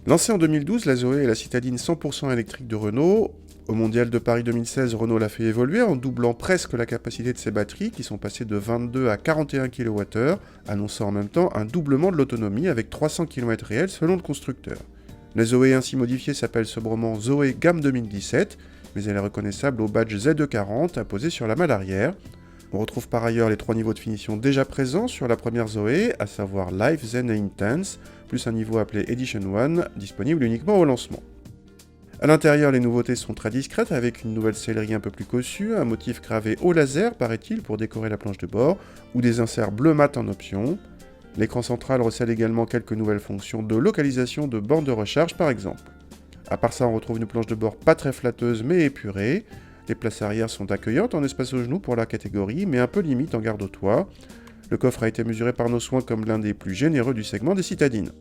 Lancée en 2012, la Zoé est la citadine 100% électrique de Renault. Au Mondial de Paris 2016, Renault l'a fait évoluer en doublant presque la capacité de ses batteries qui sont passées de 22 à 41 kWh, annonçant en même temps un doublement de l'autonomie avec 300 km réels selon le constructeur. La Zoé ainsi modifiée s'appelle sobrement Zoé Gamme 2017, mais elle est reconnaissable au badge ZE40 apposé sur la malle arrière. On retrouve par ailleurs les 3 niveaux de finition déjà présents sur la première Zoé, à savoir Life, Zen et Intense, plus un niveau appelé Edition 1, disponible uniquement au lancement. A l'intérieur, les nouveautés sont très discrètes, avec une nouvelle sellerie un peu plus cossue, un motif gravé au laser, paraît-il, pour décorer la planche de bord, ou des inserts bleu mat en option. L'écran central recèle également quelques nouvelles fonctions de localisation de bornes de recharge, par exemple. À part ça, on retrouve une planche de bord pas très flatteuse, mais épurée. Les places arrière sont accueillantes en espace au genou pour la catégorie, mais un peu limite en garde au toit. Le coffre a été mesuré par nos soins comme l'un des plus généreux du segment des citadines.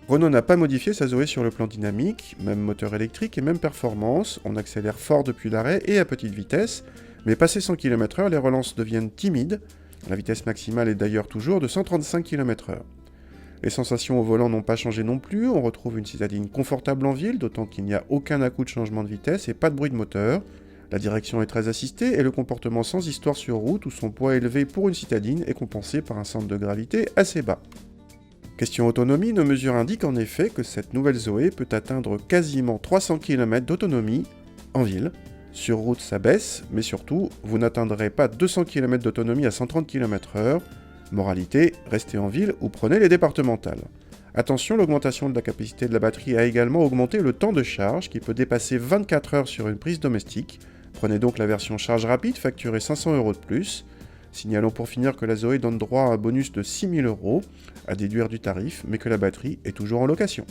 Renault n'a pas modifié sa Zoé sur le plan dynamique, même moteur électrique et même performance, on accélère fort depuis l'arrêt et à petite vitesse, mais passé 100 km/h, les relances deviennent timides, la vitesse maximale est d'ailleurs toujours de 135 km/h. Les sensations au volant n'ont pas changé non plus, on retrouve une citadine confortable en ville, d'autant qu'il n'y a aucun à-coup de changement de vitesse et pas de bruit de moteur. La direction est très assistée et le comportement sans histoire sur route où son poids élevé pour une citadine est compensé par un centre de gravité assez bas. Question autonomie, nos mesures indiquent en effet que cette nouvelle Zoé peut atteindre quasiment 300 km d'autonomie en ville. Sur route ça baisse, mais surtout, vous n'atteindrez pas 200 km d'autonomie à 130 km/h. Moralité, restez en ville ou prenez les départementales. Attention, l'augmentation de la capacité de la batterie a également augmenté le temps de charge qui peut dépasser 24 heures sur une prise domestique. Prenez donc la version charge rapide facturée 500 € de plus. Signalons pour finir que la Zoé donne droit à un bonus de 6 000 € à déduire du tarif, mais que la batterie est toujours en location.